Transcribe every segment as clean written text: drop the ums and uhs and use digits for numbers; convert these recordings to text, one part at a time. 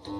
Good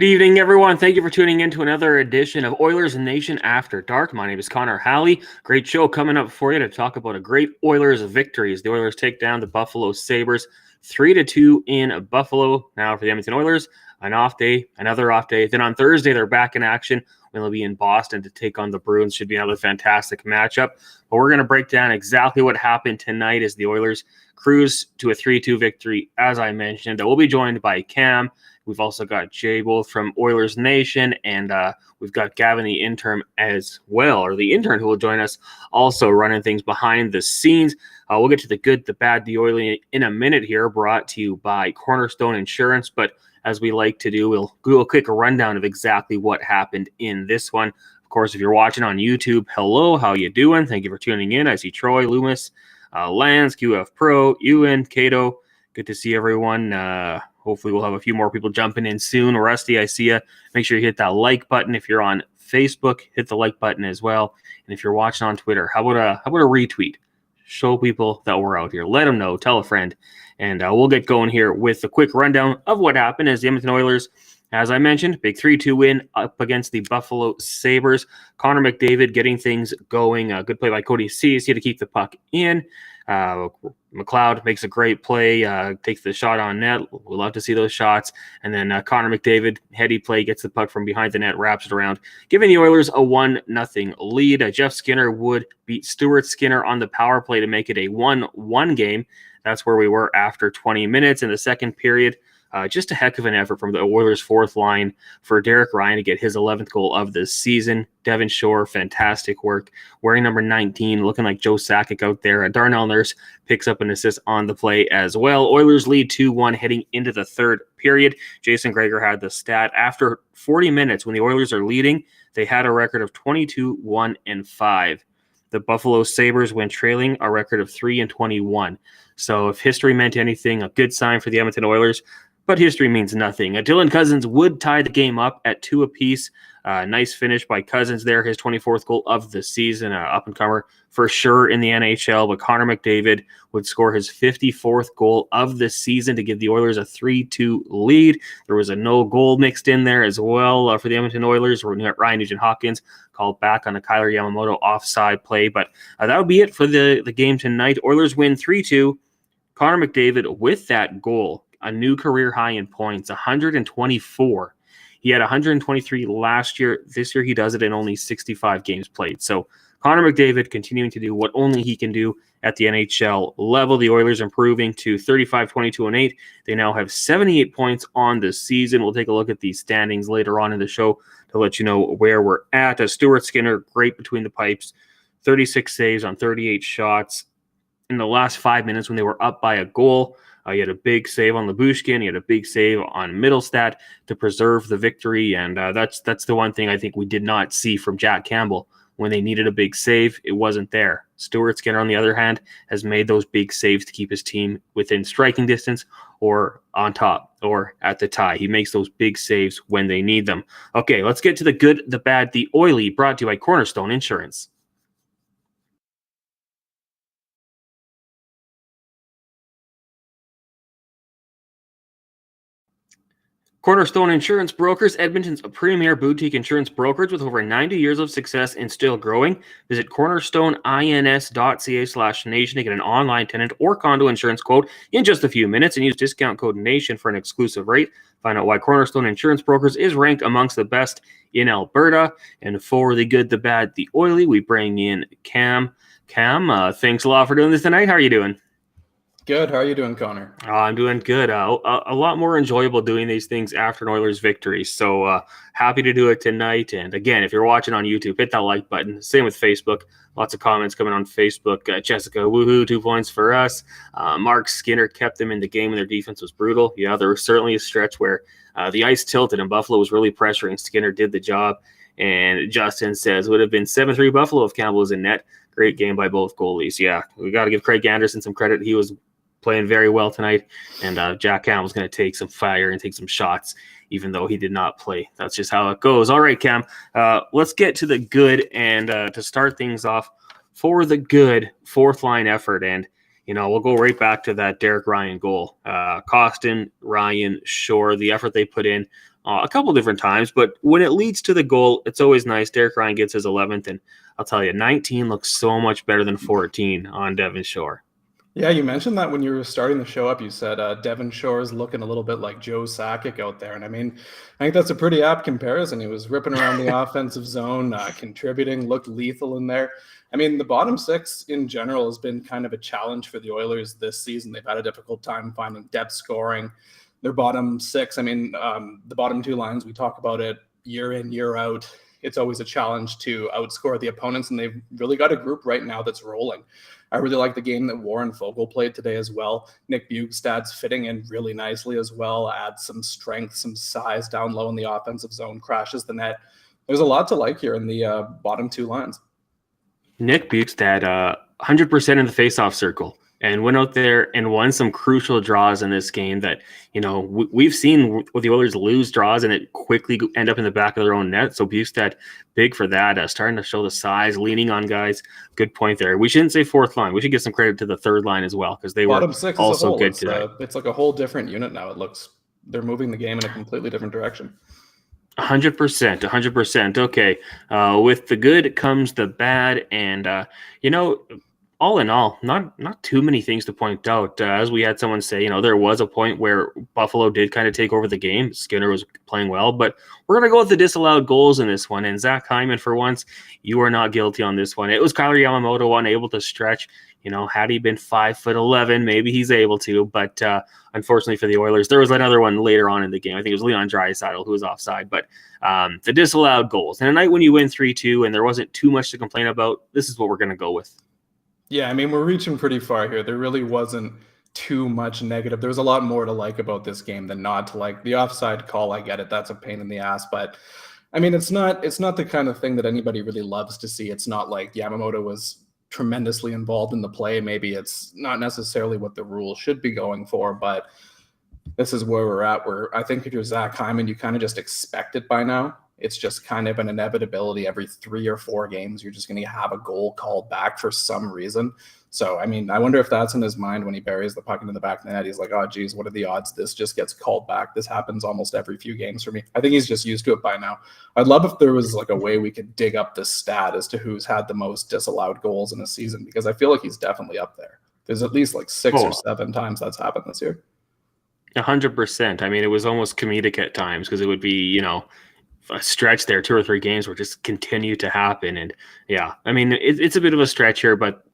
evening, everyone. Thank you for tuning in to another edition of Oilersnation After Dark. My name is Connor Halley. Great show coming up for you to talk about a great Oilers victory as the Oilers take down the Buffalo Sabres 3-2 in Buffalo. Now for the Edmonton Oilers, an off day, another off day. Then on Thursday, they're back in action when they'll be in Boston to take on the Bruins. Should be another fantastic matchup. But we're going to break down exactly what happened tonight as the Oilers cruise to a 3-2 victory, as I mentioned. We'll be joined by Cam. We've also got Jay both from Oilers Nation, and we've got Gavin, the intern, as well, or the intern who will join us also running things behind the scenes. We'll get to the good, the bad, the oily in a minute here, brought to you by Cornerstone Insurance. But as we like to do, we'll do a quick rundown of exactly what happened in this one. Of course, if you're watching on YouTube, hello, how you doing? Thank you for tuning in. I see Troy, Loomis, Lance, QF Pro, Ewan, Cato. Good to see everyone. Hopefully we'll have a few more people jumping in soon. Rusty, I see you. Make sure you hit that like button. If you're on Facebook, hit the like button as well. And if you're watching on Twitter, how about a retweet? Show people that we're out here. Let them know. Tell a friend. And we'll get going here with a quick rundown of what happened as the Edmonton Oilers, as I mentioned, big 3-2 win up against the Buffalo Sabres. Connor McDavid getting things going. Good play by Cody Ceci to keep the puck in. McLeod makes a great play, takes the shot on net. We love to see those shots. And then Connor McDavid, heady play, gets the puck from behind the net, wraps it around, giving the Oilers a 1-0 lead. Jeff Skinner would beat Stuart Skinner on the power play to make it a 1-1 game. That's where we were after 20 minutes in the second period. Just a heck of an effort from the Oilers' fourth line for Derek Ryan to get his 11th goal of the season. Devin Shore, fantastic work. Wearing number 19, looking like Joe Sakic out there. Darnell Nurse picks up an assist on the play as well. Oilers lead 2-1 heading into the third period. Jason Gregor had the stat. After 40 minutes, when the Oilers are leading, they had a record of 22-1-5. The Buffalo Sabres went trailing a record of 3-21. So if history meant anything, a good sign for the Edmonton Oilers. But history means nothing. Dylan Cousins would tie the game up at 2 apiece. Nice finish by Cousins there, his 24th goal of the season. Up-and-comer for sure in the NHL. But Connor McDavid would score his 54th goal of the season to give the Oilers a 3-2 lead. There was a no goal mixed in there as well for the Edmonton Oilers. Ryan Nugent-Hopkins called back on a Kyler Yamamoto offside play. But that would be it for the game tonight. Oilers win 3-2. Connor McDavid with that goal, a new career high in points, 124. He had 123 last year. This year he does it in only 65 games played. So Connor McDavid continuing to do what only he can do at the NHL level. The Oilers improving to 35-22-8. They now have 78 points on the season. We'll take a look at the standings later on in the show to let you know where we're at. Stuart Skinner, great between the pipes, 36 saves on 38 shots. In the last 5 minutes when they were up by a goal, he had a big save on Lyubushkin. He had a big save on Middlestat to preserve the victory. And that's the one thing I think we did not see from Jack Campbell. When they needed a big save, it wasn't there. Stuart Skinner, on the other hand, has made those big saves to keep his team within striking distance or on top or at the tie. He makes those big saves when they need them. Okay, let's get to the good, the bad, the oily, brought to you by Cornerstone Insurance. Cornerstone Insurance Brokers, Edmonton's premier boutique insurance brokerage with over 90 years of success and still growing. Visit cornerstoneins.ca/nation to get an online tenant or condo insurance quote in just a few minutes and use discount code NATION for an exclusive rate. Find out why Cornerstone Insurance Brokers is ranked amongst the best in Alberta. And for the good, the bad, the oily, we bring in Cam. Cam, thanks a lot for doing this tonight. How are you doing? Good. How are you doing, Connor? I'm doing good. A lot more enjoyable doing these things after an Oilers victory. So happy to do it tonight. And again, if you're watching on YouTube, hit that like button. Same with Facebook. Lots of comments coming on Facebook. Jessica, woohoo, 2 points for us. Mark Skinner kept them in the game when their defense was brutal. Yeah, there was certainly a stretch where the ice tilted and Buffalo was really pressuring. Skinner did the job. And Justin says, would have been 7-3 Buffalo if Campbell was in net. Great game by both goalies. Yeah, we got to give Craig Anderson some credit. He was playing very well tonight, and Jack Campbell's going to take some fire and take some shots even though he did not play. That's just how it goes. All right, Cam, let's get to the good, and to start things off, for the good, fourth line effort. And, we'll go right back to that Derek Ryan goal. Costin, Ryan, Shore, the effort they put in a couple different times, but when it leads to the goal, it's always nice. Derek Ryan gets his 11th, and I'll tell you, 19 looks so much better than 14 on Devon Shore. Yeah, you mentioned that when you were starting the show up, you said Devon Shore is looking a little bit like Joe Sakic out there. And I think that's a pretty apt comparison. He was ripping around the offensive zone, contributing, looked lethal in there. The bottom six in general has been kind of a challenge for the Oilers this season. They've had a difficult time finding depth scoring. Their bottom six, the bottom two lines, we talk about it year in, year out. It's always a challenge to outscore the opponents, and they've really got a group right now that's rolling. I really like the game that Warren Fogle played today as well. Nick Bjugstad's fitting in really nicely as well, adds some strength, some size down low in the offensive zone, crashes the net. There's a lot to like here in the bottom two lines. Nick Bjugstad, 100% in the faceoff circle, and went out there and won some crucial draws in this game that, we've seen with the Oilers lose draws and it quickly end up in the back of their own net. So Bjugstad, big for that, starting to show the size, leaning on guys. Good point there. We shouldn't say fourth line. We should give some credit to the third line as well, because they bottom were six also good today. It's like a whole different unit now. It looks they're moving the game in a completely different direction. 100%. Okay. With the good comes the bad. And, all in all, not too many things to point out. As we had someone say, there was a point where Buffalo did kind of take over the game. Skinner was playing well, but we're going to go with the disallowed goals in this one. And Zach Hyman, for once, you are not guilty on this one. It was Kyler Yamamoto unable to stretch. Had he been 5'11", maybe he's able to. But unfortunately for the Oilers, there was another one later on in the game. I think it was Leon Draisaitl who was offside. But the disallowed goals. And a night when you win 3-2 and there wasn't too much to complain about, this is what we're going to go with. Yeah, we're reaching pretty far here. There really wasn't too much negative. There's a lot more to like about this game than not to like. The offside call, I get it. That's a pain in the ass. But, it's not the kind of thing that anybody really loves to see. It's not like Yamamoto was tremendously involved in the play. Maybe it's not necessarily what the rule should be going for, but this is where we're at, where I think if you're Zach Hyman, you kind of just expect it by now. It's just kind of an inevitability. Every 3 or 4 games, you're just going to have a goal called back for some reason. So, I wonder if that's in his mind when he buries the puck into the back of the net. He's like, oh, geez, what are the odds this just gets called back? This happens almost every few games for me. I think he's just used to it by now. I'd love if there was like a way we could dig up this stat as to who's had the most disallowed goals in a season, because I feel like he's definitely up there. There's at least like 6 or 7 times that's happened this year. 100%. It was almost comedic at times, because it would be, a stretch there, 2 or 3 games where just continue to happen. And yeah, it's a bit of a stretch here, but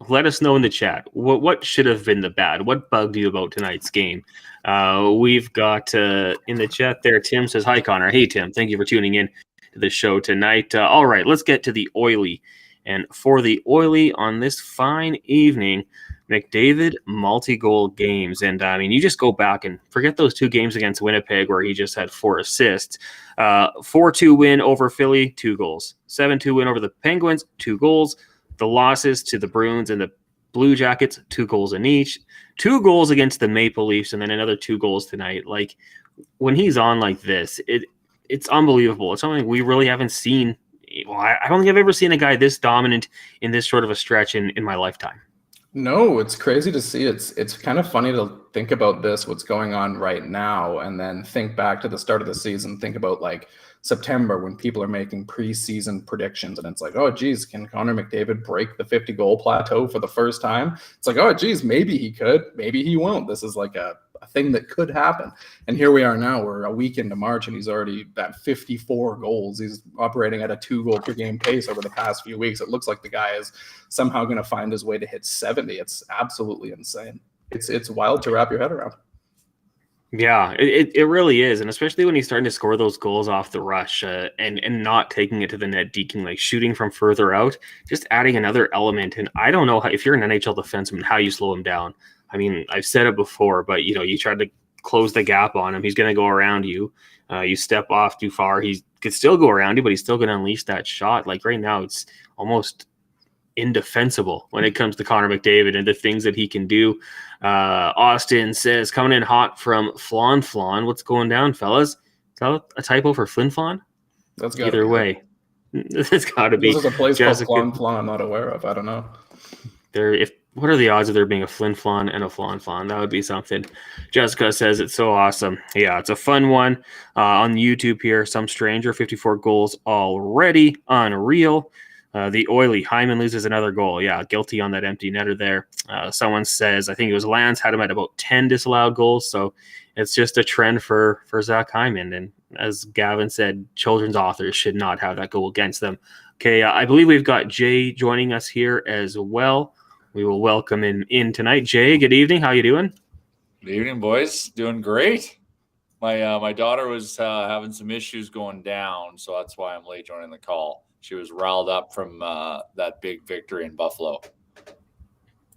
let us know in the chat what should have been the bad. What bugged you about tonight's game? We've got in the chat there, Tim says, hi, Connor. Hey, Tim, thank you for tuning in to the show tonight. All right, let's get to the Oily. And for the Oily on this fine evening, McDavid multi-goal games. And you just go back and forget those 2 games against Winnipeg where he just had 4 assists. 4-2 win over Philly, 2 goals. 7-2 win over the Penguins, 2 goals. The losses to the Bruins and the Blue Jackets, 2 goals in each. 2 goals against the Maple Leafs, and then another 2 goals tonight. Like, when he's on like this, it's unbelievable. It's something we really haven't seen. Well, I don't think I've ever seen a guy this dominant in this short of a stretch in my lifetime. No, it's crazy to see. It's kind of funny to think about what's going on right now, and then think back to the start of the season, think about like September when people are making preseason predictions, and it's like, oh, geez, can Connor McDavid break the 50-goal plateau for the first time? It's like, oh, geez, maybe he could, maybe he won't. This is like a thing that could happen. And here we are now. We're a week into March, and he's already at 54 goals. He's operating at a 2-goal per game pace over the past few weeks. It looks like the guy is somehow going to find his way to hit 70. It's absolutely insane. It's wild to wrap your head around. Yeah, it really is. And especially when he's starting to score those goals off the rush and not taking it to the net, deking, like shooting from further out, just adding another element. And I don't know if you're an NHL defenseman, how you slow him down. I've said it before, but you try to close the gap on him. He's going to go around you. You step off too far. He could still go around you, but he's still going to unleash that shot. Like right now, it's almost indefensible when it comes to Connor McDavid and the things that he can do. Austin says, coming in hot from Flan. What's going down, fellas? that a typo for Flin Flon? That's got Either way, it's got to be. This is a place Jessica, called Flon I'm not aware of. I don't know. What are the odds of there being a Flin Flon and a Flon Flon? That would be something. Jessica says it's so awesome. Yeah, it's a fun one. On YouTube here, some stranger, 54 goals already. Unreal. The Oily, Hyman loses another goal. Yeah, guilty on that empty netter there. Someone says, I think it was Lance, had him at about 10 disallowed goals. So it's just a trend for Zach Hyman. And as Gavin said, children's authors should not have that goal against them. Okay, I believe we've got Jay joining us here as well. We will welcome him in tonight. Jay, good evening. How you doing? Good evening, boys. Doing great. My daughter was having some issues going down, so that's why I'm late joining the call. She was riled up from that big victory in Buffalo.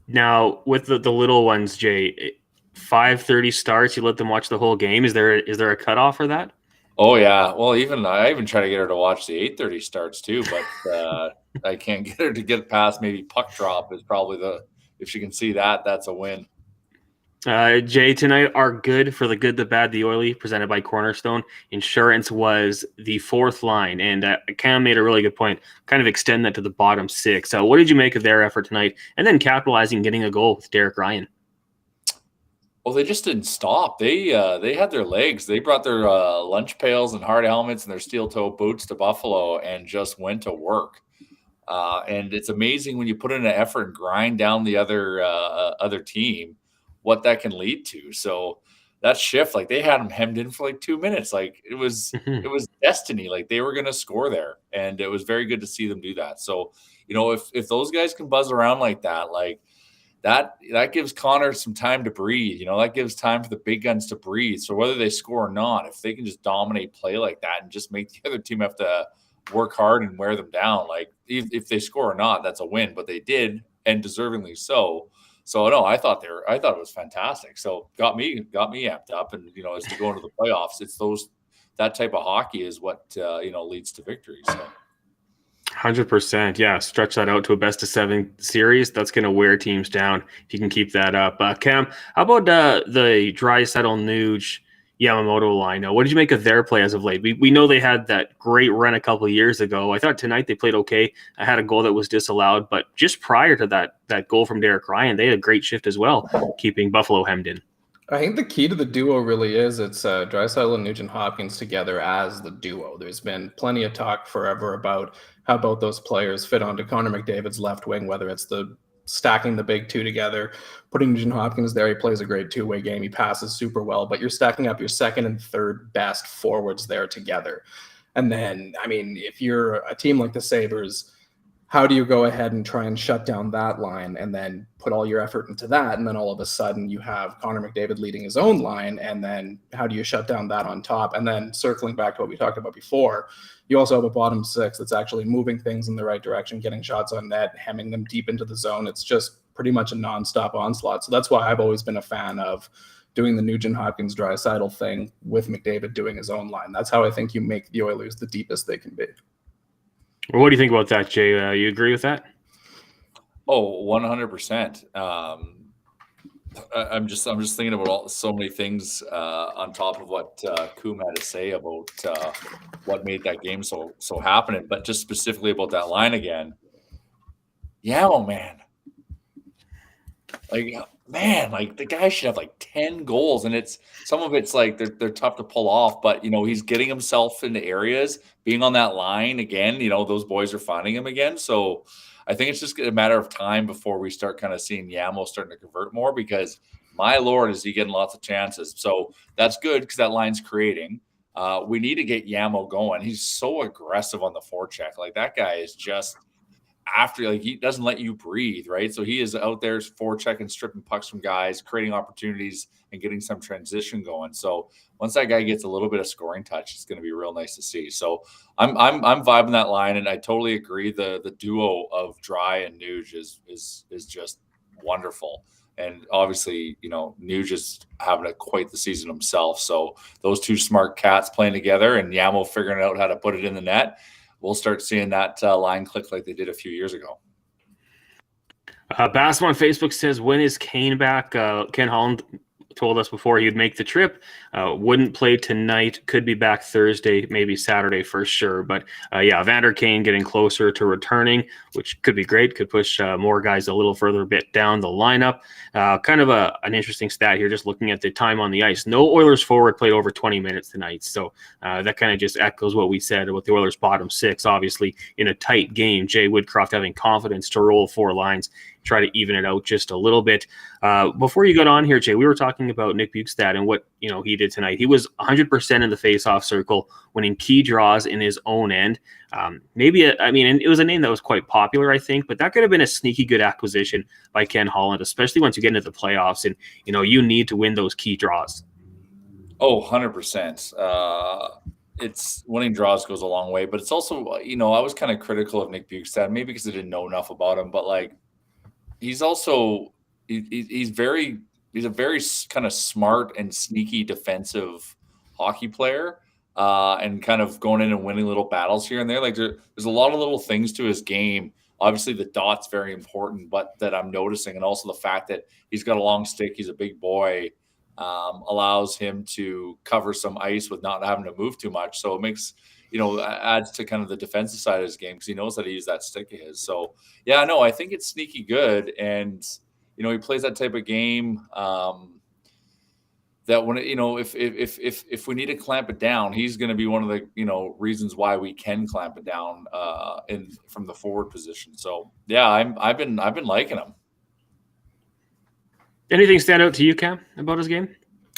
Now, with the little ones, Jay, 5:30 starts. You let them watch the whole game. Is there a cutoff for that? Oh yeah. Well, I even try to get her to watch the 8:30 starts too, but I can't get her to get past maybe puck drop is probably if she can see that, that's a win. Jay, tonight our good for the good, the bad, the oily, presented by Cornerstone Insurance was the fourth line, and Cam made a really good point. Kind of extend that to the bottom six. So, what did you make of their effort tonight, and then capitalizing, getting a goal with Derek Ryan? Well, they just didn't stop. They had their legs. They brought their lunch pails and hard helmets and their steel toe boots to Buffalo and just went to work. And it's amazing when you put in an effort and grind down the other team, what that can lead to. So that shift, like they had them hemmed in for like 2 minutes. Like it was destiny. Like they were going to score there, and it was very good to see them do that. So if those guys can buzz around like that, like that gives Connor some time to breathe. That gives time for the big guns to breathe. So whether they score or not, if they can just dominate play like that and just make the other team have to work hard and wear them down, like if they score or not, that's a win. But they did, and deservingly so. So no, I thought it was fantastic. So got me amped up, and as we go into the playoffs, it's that type of hockey is what leads to victory. So 100%. Yeah, stretch that out to a best of 7 series. That's going to wear teams down if you can keep that up. Cam, how about the Draisaitl, Nuge, Yamamoto line? What did you make of their play as of late? We know they had that great run a couple of years ago. I thought tonight they played okay. I had a goal that was disallowed, but just prior to that goal from Derek Ryan, they had a great shift as well, keeping Buffalo hemmed in. I think the key to the duo really is it's Draisaitl and Nugent Hopkins together as the duo. There's been plenty of talk forever about how both those players fit onto Connor McDavid's left wing, whether it's the stacking the big two together, putting Nugent Hopkins there. He plays a great two-way game. He passes super well, but you're stacking up your second and third best forwards there together. And then, I mean, if you're a team like the Sabres, how do you go ahead and try and shut down that line and then put all your effort into that? And then all of a sudden you have Connor McDavid leading his own line. And then how do you shut down that on top? And then circling back to what we talked about before, you also have a bottom six that's actually moving things in the right direction, getting shots on net, hemming them deep into the zone. It's just pretty much a nonstop onslaught. So that's why I've always been a fan of doing the Nugent Hopkins Draisaitl thing with McDavid doing his own line. That's how I think you make the Oilers the deepest they can be. Well, what do you think about that, Jay? You agree with that? Oh, 100%. I'm just thinking about so many things on top of what Koom had to say about what made that game so happening, but just specifically about that line again. Yeah, oh man, like the guy should have like 10 goals, and some of it's like they're tough to pull off, but he's getting himself into areas, being on that line again. Those boys are finding him again, so I think it's just a matter of time before we start kind of seeing Yamo starting to convert more, because my Lord, is he getting lots of chances. So that's good because that line's creating. We need to get Yamo going. He's so aggressive on the forecheck. Like that guy is just he doesn't let you breathe, right? So he is out there forechecking, stripping pucks from guys, creating opportunities and getting some transition going. So once that guy gets a little bit of scoring touch, it's going to be real nice to see. So I'm vibing that line, and I totally agree. The duo of Dry and Nuge is just wonderful. And obviously, Nuge is having quite the season himself. So those two smart cats playing together and Yamo figuring out how to put it in the net, we'll start seeing that line click like they did a few years ago. Bassam on Facebook says, when is Kane back? Ken Holland told us before he would make the trip. Wouldn't play tonight. Could be back Thursday, maybe Saturday for sure. But Evander Kane getting closer to returning, which could be great. Could push more guys a little further bit down the lineup. Kind of an interesting stat here, just looking at the time on the ice. No Oilers forward played over 20 minutes tonight. So that kind of just echoes what we said about the Oilers' bottom six. Obviously, in a tight game, Jay Woodcroft having confidence to roll 4 lines, try to even it out just a little bit. Before you got on here, Jay, we were talking about Nick Bjugstad and what he did tonight. He was 100% in the face-off circle, winning key draws in his own end. And it was a name that was quite popular, I think, but that could have been a sneaky good acquisition by Ken Holland, especially once you get into the playoffs and you need to win those key draws. Oh, 100%. It's winning draws goes a long way, but it's also, I was kind of critical of Nick Bjugstad, maybe because I didn't know enough about him, but like, he's also he's a very kind of smart and sneaky defensive hockey player, and kind of going in and winning little battles here and there. Like there's a lot of little things to his game. Obviously, the dot's very important, but that I'm noticing, and also the fact that he's got a long stick, he's a big boy, allows him to cover some ice with not having to move too much. So it makes adds to kind of the defensive side of his game because he knows how to use that stick of his. So yeah, no, I think it's sneaky good, and he plays that type of game that when if we need to clamp it down, he's going to be one of the reasons why we can clamp it down from the forward position. So yeah, I've been liking him. Anything stand out to you, Cam, about his game?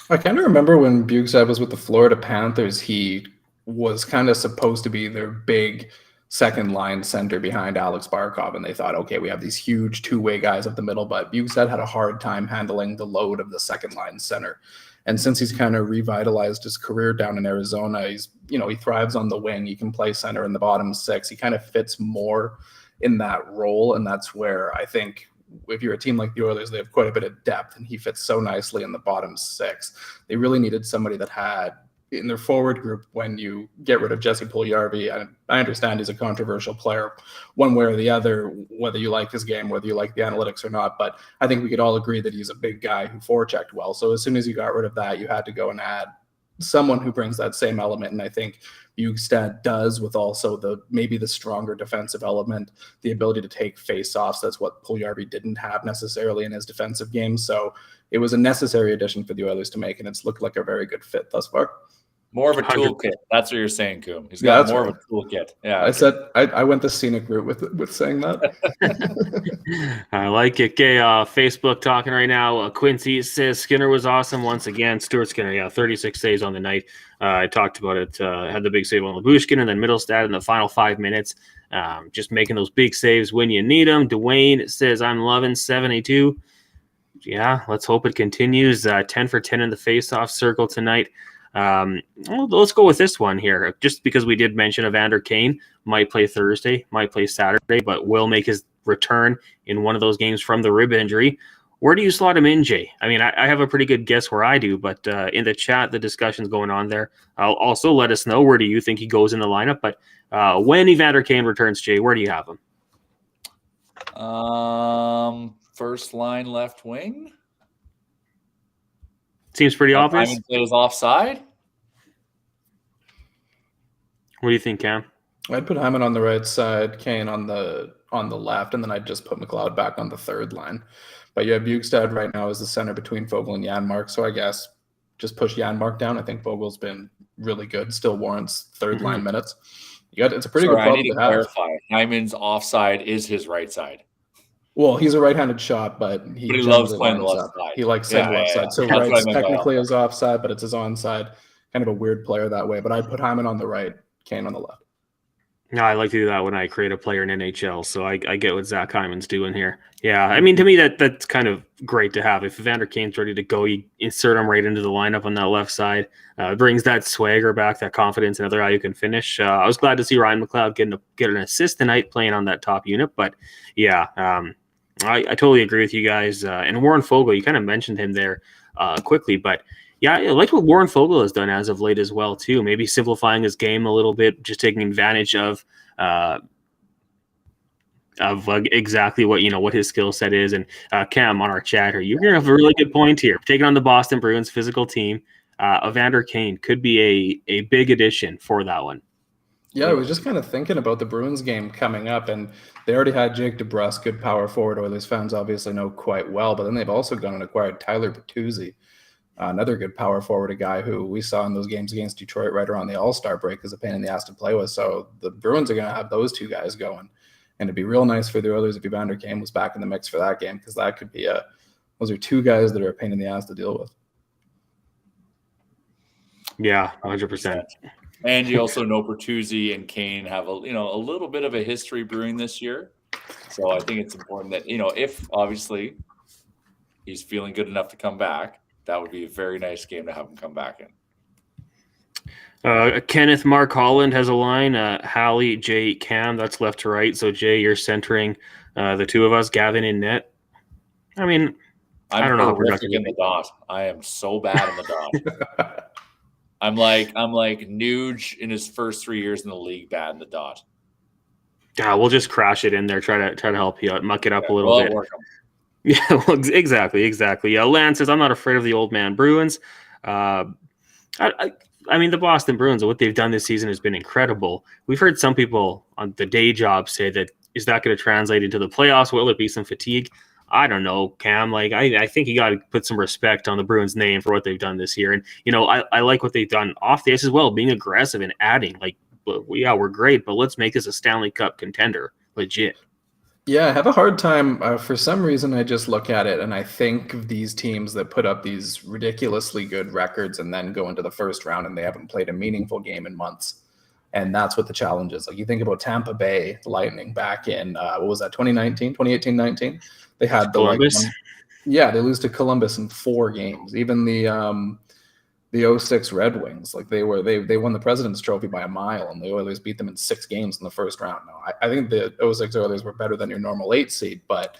I kind of remember when Bjugstad was with the Florida Panthers, he was kind of supposed to be their big second line center behind Alex Barkov, and they thought, okay, we have these huge two-way guys up the middle, but Bjugstad had a hard time handling the load of the second line center. And since he's kind of revitalized his career down in Arizona, he's he thrives on the wing. He can play center in the bottom six. He kind of fits more in that role, and that's where I think if you're a team like the Oilers, they have quite a bit of depth, and he fits so nicely in the bottom six. They really needed somebody that had in their forward group when you get rid of Jesse Puljujarvi. I understand he's a controversial player one way or the other, whether you like his game, whether you like the analytics or not, but I think we could all agree that he's a big guy who forechecked well. So as soon as you got rid of that, you had to go and add someone who brings that same element, and I think Bjugstad does, with also maybe the stronger defensive element, the ability to take face-offs. That's what Puljujarvi didn't have necessarily in his defensive game. So it was a necessary addition for the Oilers to make, and it's looked like a very good fit thus far. More of a toolkit. That's what you're saying, Coom. He's got more of a toolkit. Yeah. I said I went the scenic route with saying that. I like it. Okay, Facebook talking right now. Quincy says Skinner was awesome once again. Stuart Skinner, 36 saves on the night. I talked about it. Had the big save on Labushkin, and then Middlestad in the final 5 minutes. Just making those big saves when you need them. Dwayne says, I'm loving 72. Yeah, let's hope it continues. 10 for 10 in the face-off circle tonight. Let's go with this one here, just because we did mention Evander Kane might play Thursday, might play Saturday, but will make his return in one of those games from the rib injury. Where do you slot him in, Jay? I mean, I have a pretty good guess where I do, but in the chat, the discussion's going on there. I'll also let us know where do you think he goes in the lineup. But when Evander Kane returns, Jay, where do you have him? First line left wing. Seems pretty obvious. Hyman plays offside. What do you think, Cam? I'd put Hyman on the right side, Kane on the left, and then I'd just put McLeod back on the third line. But yeah, Bjugstad right now is the center between Vogel and Janmark, so I guess just push Janmark down. I think Vogel's been really good, still warrants third line minutes. It's a pretty good problem to have. Clarify. Hyman's offside is his right side. Well, he's a right-handed shot, but he loves playing the left side. He likes saying left side. So right technically is offside, but it's his onside. Kind of a weird player that way. But I'd put Hyman on the right, Kane on the left. No, I like to do that when I create a player in NHL, so I get what Zach Hyman's doing here. Yeah, I mean, to me, that's kind of great to have. If Evander Kane's ready to go, you insert him right into the lineup on that left side. Brings that swagger back, that confidence, another guy who can finish. I was glad to see Ryan McLeod get an assist tonight playing on that top unit, but yeah, I totally agree with you guys. And Warren Foegele, you kind of mentioned him there quickly, but yeah, I like what Warren Foegele has done as of late as well, too. Maybe simplifying his game a little bit, just taking advantage of exactly what his skill set is. And Cam, on our chat here, you're gonna have a really good point here. Taking on the Boston Bruins physical team, Evander Kane could be a big addition for that one. Yeah, I was just kind of thinking about the Bruins game coming up, and they already had Jake DeBrusk, good power forward. Oilers fans obviously know quite well, but then they've also gone and acquired Tyler Bertuzzi, another good power forward, a guy who we saw in those games against Detroit right around the All-Star break as a pain in the ass to play with. So the Bruins are going to have those two guys going, and it'd be real nice for the Oilers if Evander Kane was back in the mix for that game, because that could be those are two guys that are a pain in the ass to deal with. Yeah, 100%. And you also know Bertuzzi and Kane have a little bit of a history brewing this year. So I think it's important that, if obviously he's feeling good enough to come back, that would be a very nice game to have him come back in. Kenneth Mark Holland has a line. Halley, Jay, Cam, that's left to right. So Jay, you're centering the two of us, Gavin in net. I mean, I don't know. Horrific in the dot. I am so bad in the dot. I'm like Nuge in his first 3 years in the league, bad in the dot. Yeah, we'll just crash it in there. Try to help you out, muck it up a little bit. Yeah, well, exactly. Yeah, Lance says I'm not afraid of the old man Bruins. I mean, the Boston Bruins, what they've done this season has been incredible. We've heard some people on the day job say that is that going to translate into the playoffs? Will it be some fatigue? I don't know, Cam. Like, I think you got to put some respect on the Bruins' name for what they've done this year. And, I like what they've done off the ice as well, being aggressive and adding. Like, yeah, we're great, but let's make this a Stanley Cup contender. Legit. Yeah, I have a hard time. For some reason, I just look at it and I think of these teams that put up these ridiculously good records and then go into the first round and they haven't played a meaningful game in months. And that's what the challenge is. Like, you think about Tampa Bay Lightning back in, 2018-19? They had Columbus. They lose to Columbus in 4 games. Even the 06 Red Wings, like they won the President's Trophy by a mile, and the Oilers beat them in 6 games in the first round. Now, I think the 06 Oilers were better than your normal 8 seed, but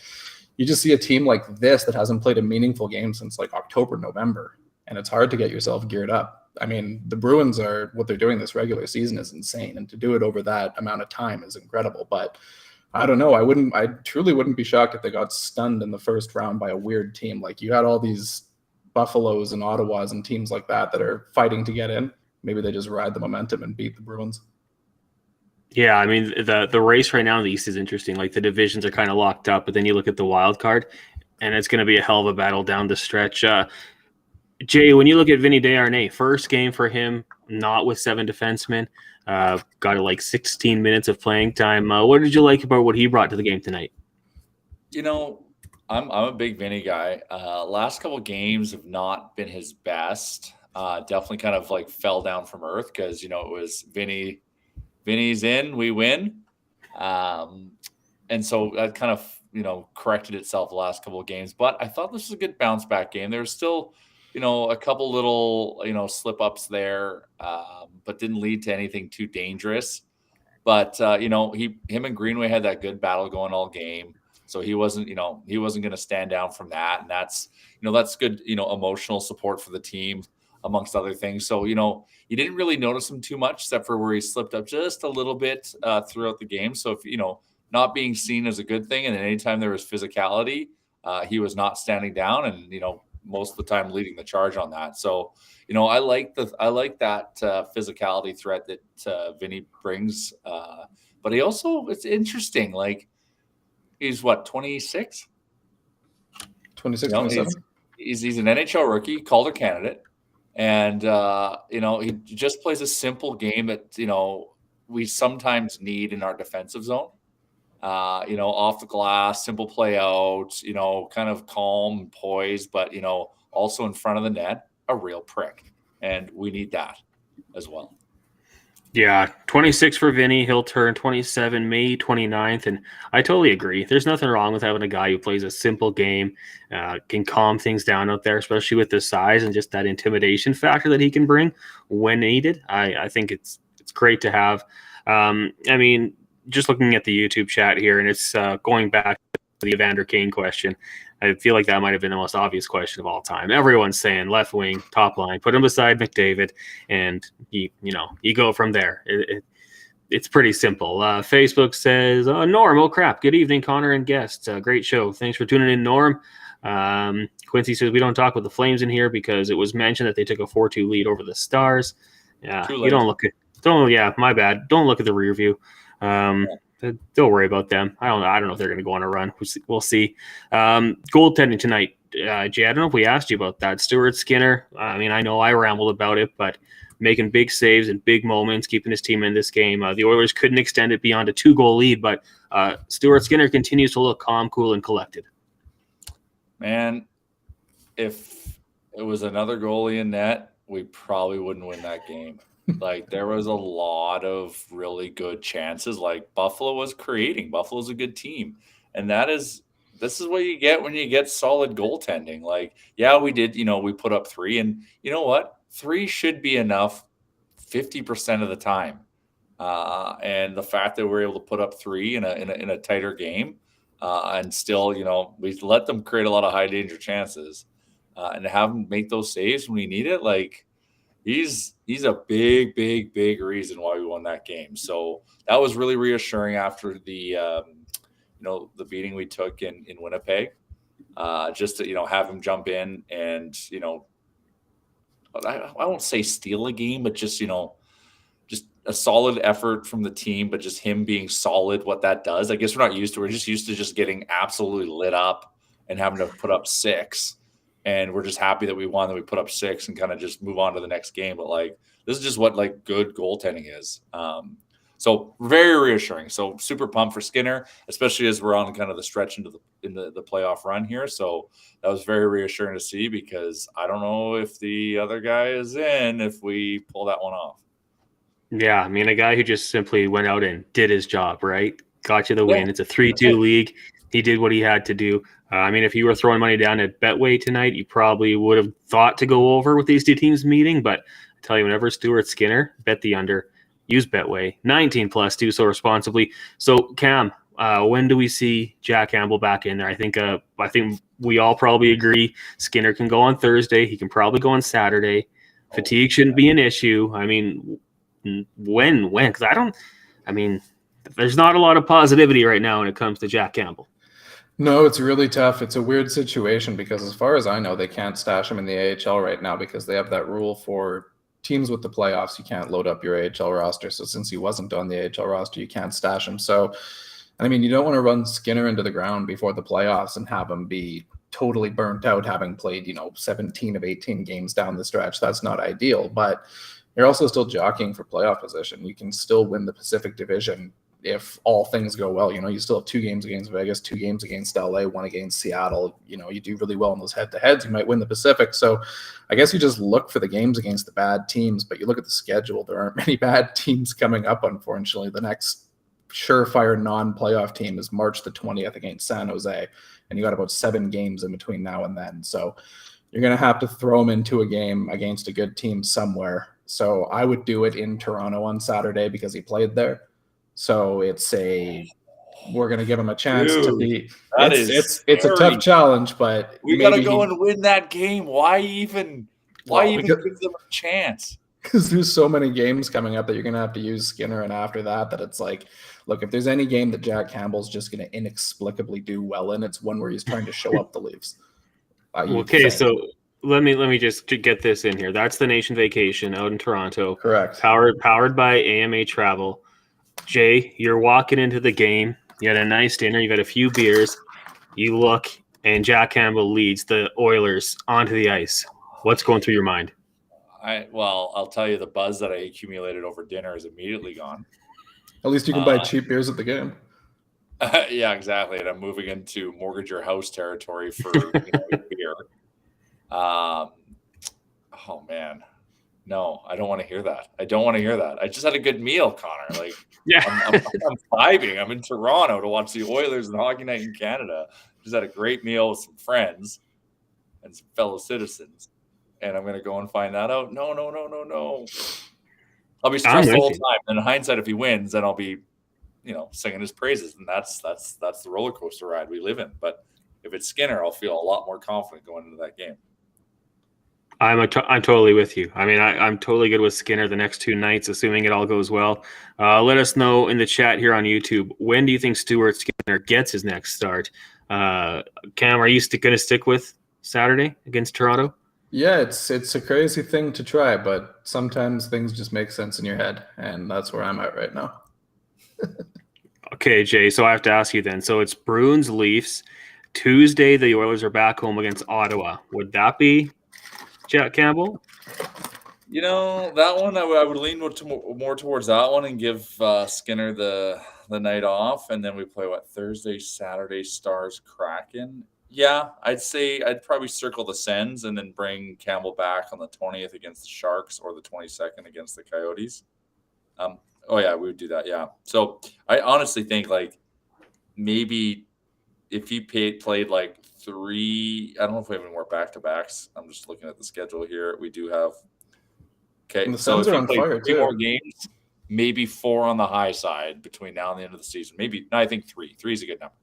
you just see a team like this that hasn't played a meaningful game since like October, November, and it's hard to get yourself geared up. I mean, the Bruins what they're doing this regular season is insane, and to do it over that amount of time is incredible. But I don't know. I truly wouldn't be shocked if they got stunned in the first round by a weird team. Like, you had all these Buffaloes and Ottawas and teams like that are fighting to get in. Maybe they just ride the momentum and beat the Bruins. Yeah, I mean, the race right now in the East is interesting. Like, the divisions are kind of locked up, but then you look at the wild card, and it's going to be a hell of a battle down the stretch. Jay, when you look at Vinny Desharnais, first game for him, not with 7 defensemen, got like 16 minutes of playing time. What did you like about what he brought to the game tonight? I'm a big Vinny guy. Last couple of games have not been his best. Definitely kind of like fell down from earth because, it was Vinny's in, we win. And so that kind of, corrected itself the last couple of games. But I thought this was a good bounce back game. There was still, a couple little, slip ups there, but didn't lead to anything too dangerous. But, him and Greenway had that good battle going all game. So he wasn't going to stand down from that. And that's, that's good, emotional support for the team, amongst other things. So, you didn't really notice him too much, except for where he slipped up just a little bit throughout the game. So if, not being seen as a good thing, and anytime there was physicality, he was not standing down and, most of the time leading the charge on that. So, I like that physicality threat that Vinny brings. But he also, it's interesting, like, he's what, 26? 26, 27? He's an NHL rookie, Calder candidate. And, he just plays a simple game that, we sometimes need in our defensive zone. Off the glass, simple play out, kind of calm and poised, but, also in front of the net, a real prick. And we need that as well. Yeah, 26 for Vinny. He'll turn 27 May 29th, and I totally agree. There's nothing wrong with having a guy who plays a simple game, can calm things down out there, especially with the size and just that intimidation factor that he can bring when needed. I think it's great to have. I mean, just looking at the YouTube chat here, and it's going back to the Evander Kane question. I feel like that might have been the most obvious question of all time. Everyone's saying left wing, top line, put him beside McDavid, and you go from there. it's pretty simple. Facebook says, Norm, oh crap. Good evening, Connor and guests. Great show. Thanks for tuning in, Norm. Quincy says, we don't talk with the Flames in here because it was mentioned that they took a 4-2 lead over the Stars. Yeah, you don't look at, my bad. Don't look at the rear view. Don't worry about them. I don't know if they're going to go on a run. We'll see. Goaltending tonight. Jay, I don't know if we asked you about that. Stuart Skinner, I mean, I know I rambled about it, but making big saves and big moments, keeping his team in this game. The Oilers couldn't extend it beyond a 2-goal lead, but Stuart Skinner continues to look calm, cool, and collected. Man, if it was another goalie in net, we probably wouldn't win that game. Like, there was a lot of really good chances. Like, Buffalo was creating. Buffalo's a good team. And this is what you get when you get solid goaltending. Like, yeah, we did, we put up 3. And you know what? 3 should be enough 50% of the time. And the fact that we're able to put up 3 in a tighter game, and still, we let them create a lot of high danger chances, and to have them make those saves when we need it, like, he's a big, big, big reason why we won that game. So that was really reassuring after the the beating we took in Winnipeg. Just to have him jump in and I won't say steal a game, but just just a solid effort from the team, but just him being solid, what that does. I guess we're not used to. We're just used to just getting absolutely lit up and having to put up 6. And we're just happy that we won, that we put up 6 and kind of just move on to the next game. But like, this is just what like good goaltending is. So very reassuring. So super pumped for Skinner, especially as we're on kind of the stretch into the playoff run here. So that was very reassuring to see, because I don't know if the other guy is in if we pull that one off. Yeah, I mean, a guy who just simply went out and did his job, right? Got you the win. It's a 3-2 league. He did what he had to do. I mean, if you were throwing money down at Betway tonight, you probably would have thought to go over with these two teams meeting. But I tell you, whenever Stuart Skinner, bet the under, use Betway. 19+, do so responsibly. So, Cam, when do we see Jack Campbell back in there? I think we all probably agree Skinner can go on Thursday. He can probably go on Saturday. Fatigue shouldn't be an issue. I mean, when? Because there's not a lot of positivity right now when it comes to Jack Campbell. No, it's really tough. It's a weird situation because as far as I know, they can't stash him in the AHL right now because they have that rule for teams with the playoffs. You can't load up your AHL roster. So since he wasn't on the AHL roster, you can't stash him. So, I mean, you don't want to run Skinner into the ground before the playoffs and have him be totally burnt out, having played, 17 of 18 games down the stretch. That's not ideal, but you're also still jockeying for playoff position. You can still win the Pacific Division if all things go well. You still have 2 games against Vegas, 2 games against LA, 1 against Seattle. You do really well in those head-to-heads, you might win the Pacific. So I guess you just look for the games against the bad teams, but you look at the schedule, there aren't many bad teams coming up, unfortunately. The next surefire non-playoff team is March the 20th against San Jose, and you got about 7 games in between now and then. So you're going to have to throw them into a game against a good team somewhere. So I would do it in Toronto on Saturday because he played there. So we're going to give him a chance to be. It's a tough challenge, but we got to go and win that game. Why even give them a chance? Because there's so many games coming up that you're going to have to use Skinner, and after that it's like, look, if there's any game that Jack Campbell's just going to inexplicably do well in, it's one where he's trying to show up the Leafs. Okay, so let me just get this in here. That's the Nation Vacation out in Toronto. Correct. Powered by AMA Travel. Jay, you're walking into the game. You had a nice dinner. You got a few beers. You look, and Jack Campbell leads the Oilers onto the ice. What's going through your mind? I'll tell you, the buzz that I accumulated over dinner is immediately gone. At least you can buy cheap beers at the game. Yeah, exactly. And I'm moving into mortgage your house territory for beer. Oh man. No, I don't want to hear that. I just had a good meal, Connor. Like, yeah, I'm vibing. I'm in Toronto to watch the Oilers and Hockey Night in Canada. Just had a great meal with some friends and some fellow citizens. And I'm going to go and find that out. No. I'll be stressed the whole time. And in hindsight, if he wins, then I'll be, singing his praises. And that's the roller coaster ride we live in. But if it's Skinner, I'll feel a lot more confident going into that game. I'm totally with you. I mean, I'm totally good with Skinner the next 2 nights, assuming it all goes well. Let us know in the chat here on YouTube, when do you think Stuart Skinner gets his next start? Cam, are you going to stick with Saturday against Toronto? Yeah, it's a crazy thing to try, but sometimes things just make sense in your head, and that's where I'm at right now. Okay, Jay, so I have to ask you then. So it's Bruins, Leafs. Tuesday, the Oilers are back home against Ottawa. Would that be Jack Campbell? You know, that one I would lean more towards that one and give Skinner the night off, and then we play Thursday, Saturday, Stars, Kraken. Yeah, I'd say I'd probably circle the Sens and then bring Campbell back on the 20th against the Sharks or the 22nd against the Coyotes. Oh yeah, we would do that. Yeah. So I honestly think maybe if he played 3, I don't know if we have any more back-to-backs. I'm just looking at the schedule here. We do have. Okay, and the so Suns if are he on played fire 3 too. more games, maybe 4 on the high side between now and the end of the season. Maybe no, I think 3. 3 is a good number.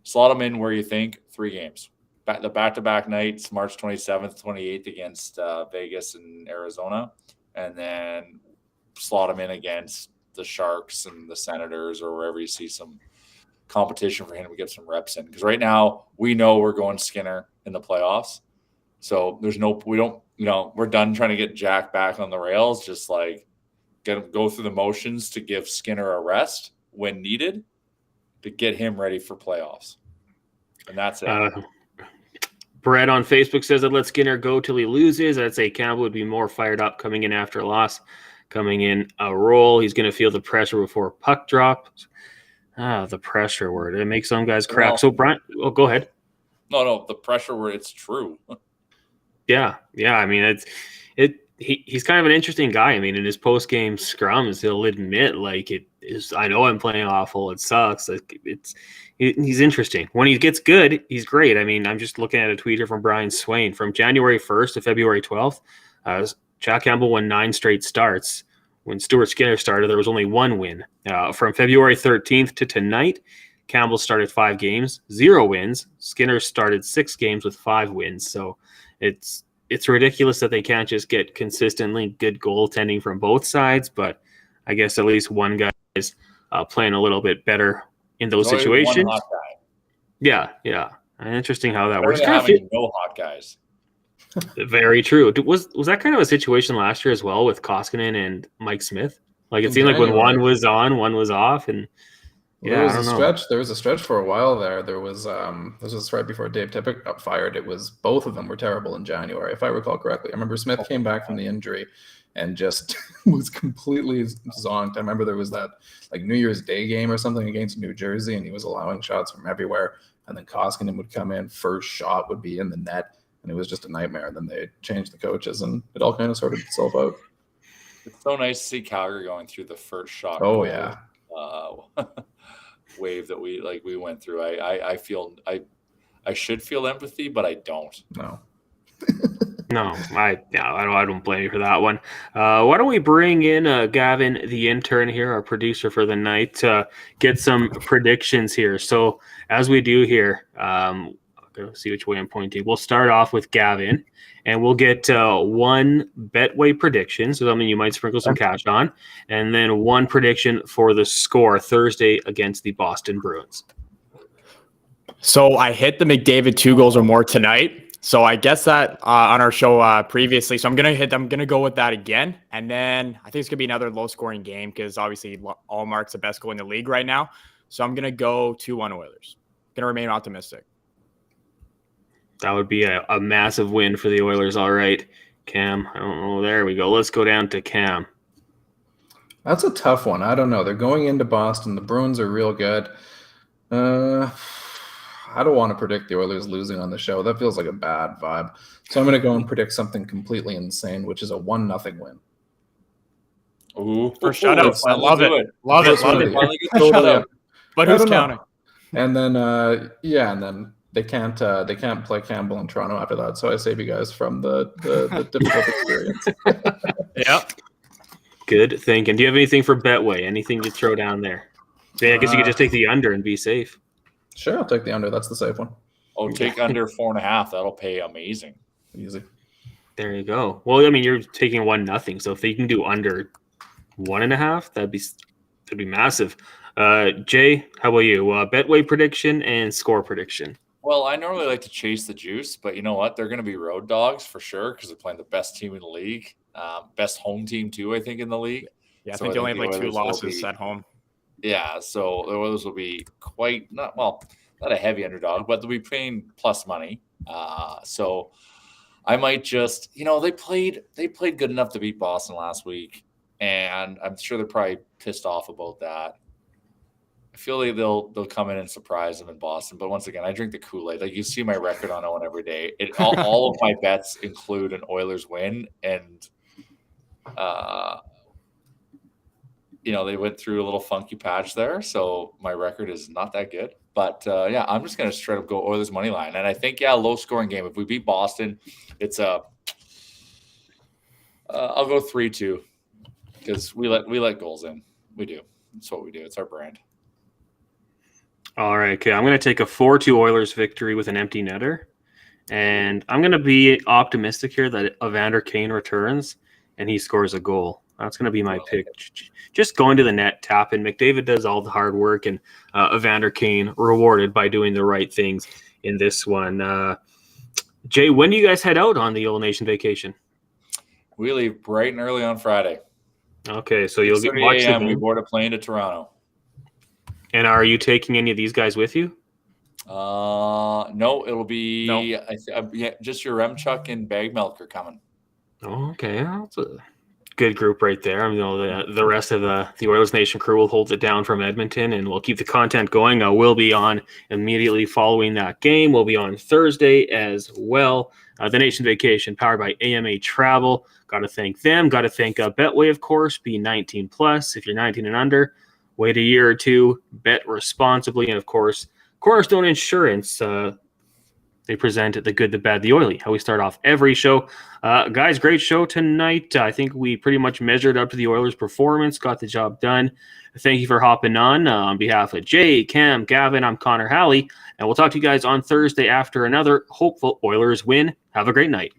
Slot them in where you think 3 games. The back-to-back nights, March 27th, 28th against Vegas and Arizona, and then slot them in against the Sharks and the Senators or wherever you see some competition for him to get some reps in. Because right now we know we're going Skinner in the playoffs. So we're done trying to get Jack back on the rails. Just go through the motions to give Skinner a rest when needed to get him ready for playoffs. And that's it. Brett on Facebook says that let Skinner go till he loses. I'd say Campbell would be more fired up coming in after a loss. Coming in a roll, he's going to feel the pressure before puck drops. The pressure word. It makes some guys crack. So, Brian, go ahead. No, the pressure word, it's true. Yeah. I mean, he's kind of an interesting guy. I mean, in his post-game scrums, he'll admit, it is, I know I'm playing awful. It sucks. He's interesting. When he gets good, he's great. I mean, I'm just looking at a tweet here from Brian Swain. From January 1st to February 12th, Jack Campbell won 9 straight starts. When Stuart Skinner started, there was only 1 win. From February 13th to tonight, Campbell started 5 games, 0 wins. Skinner started 6 games with 5 wins. So it's ridiculous that they can't just get consistently good goaltending from both sides. But I guess at least one guy is playing a little bit better in those situations. One hot guy. Yeah. Interesting how that works. No hot guys. Very true. Was that kind of a situation last year as well with Koskinen and Mike Smith? It seemed like when one was on, one was off, and there was a stretch for a while there. There was this was right before Dave Tippett got fired. It was both of them were terrible in January, if I recall correctly. I remember Smith came back from the injury and just was completely zonked. I remember there was that New Year's Day game or something against New Jersey, and he was allowing shots from everywhere. And then Koskinen would come in, first shot would be in the net. And it was just a nightmare. And then they changed the coaches, and it all kind of sorted itself out. It's so nice to see Calgary going through the first shot. Oh yeah, wave that we went through. I feel I should feel empathy, but I don't. No. No, I don't blame you for that one. Why don't we bring in Gavin, the intern here, our producer for the night, to get some predictions here. So as we do here. Go see which way I'm pointing. We'll start off with Gavin, and we'll get 1 Betway prediction, so something you might sprinkle some cash on, and then 1 prediction for the score Thursday against the Boston Bruins. So I hit the McDavid 2 goals or more tonight. So I guess that on our show previously. So I'm gonna go with that again, and then I think it's gonna be another low-scoring game because obviously Allmark's the best goal in the league right now. So I'm gonna go 2-1 Oilers. Gonna remain optimistic. That would be a massive win for the Oilers. All right, Cam. I don't know. There we go. Let's go down to Cam. That's a tough one. I don't know. They're going into Boston. The Bruins are real good. I don't want to predict the Oilers losing on the show. That feels like a bad vibe. So I'm going to go and predict something completely insane, which is a 1-0 win. Ooh, for shutouts. I love it. Love it. But who's counting? And then, and then they can't play Campbell in Toronto after that. So I save you guys from the difficult experience. Yeah. Good thinking. Do you have anything for Betway? Anything to throw down there? I guess you could just take the under and be safe. Sure, I'll take the under. That's the safe one. Oh, take under 4.5. That'll pay amazing. Easy. There you go. Well, I mean, you're taking 1-0, so if they can do under 1.5, that'd be massive. Jay, how about you? Betway prediction and score prediction. Well, I normally like to chase the juice, but you know what? They're going to be road dogs for sure because they're playing the best team in the league, best home team too, I think, in the league. Yeah, I So think they only have the like 2 Oilers will losses be- at home. Yeah, so the Oilers will be not a heavy underdog, but they'll be paying plus money. So I might just, they played good enough to beat Boston last week, and I'm sure they're probably pissed off about that. I feel like they'll come in and surprise them in Boston. But once again, I drink the Kool-Aid. Like you see my record on Owen every day. All of my bets include an Oilers win, and they went through a little funky patch there, so my record is not that good. But yeah, I'm just gonna straight up go Oilers money line, and I think low scoring game. If we beat Boston, it's I'll go 3-2 because we let goals in. We do. That's what we do. It's our brand. All right, okay. I'm going to take a 4-2 Oilers victory with an empty netter. And I'm going to be optimistic here that Evander Kane returns and he scores a goal. That's going to be my pick. Just going to the net, tapping. McDavid does all the hard work, and Evander Kane rewarded by doing the right things in this one. Jay, when do you guys head out on the Old Nation vacation? We leave bright and early on Friday. Okay, so you'll get 6:30 watch the a.m. We game. board a plane to Toronto. And are you taking any of these guys with you? No, it'll be just your Remchuk and Bag Milk are coming. Oh, okay, that's a good group right there. The rest of the Oilers Nation crew will hold it down from Edmonton, and we'll keep the content going. We'll be on immediately following that game. We'll be on Thursday as well. The Nation Vacation, powered by AMA Travel. Got to thank them. Got to thank Betway, of course. Be 19 plus. If you're 19 and under, wait a year or two. Bet responsibly, and of course, Cornerstone Insurance. They present the good, the bad, the oily. How we start off every show. Guys, great show tonight. I think we pretty much measured up to the Oilers' performance, got the job done. Thank you for hopping on behalf of Jay, Cam, Gavin, I'm Connor Halley, and we'll talk to you guys on Thursday after another hopeful Oilers win. Have a great night.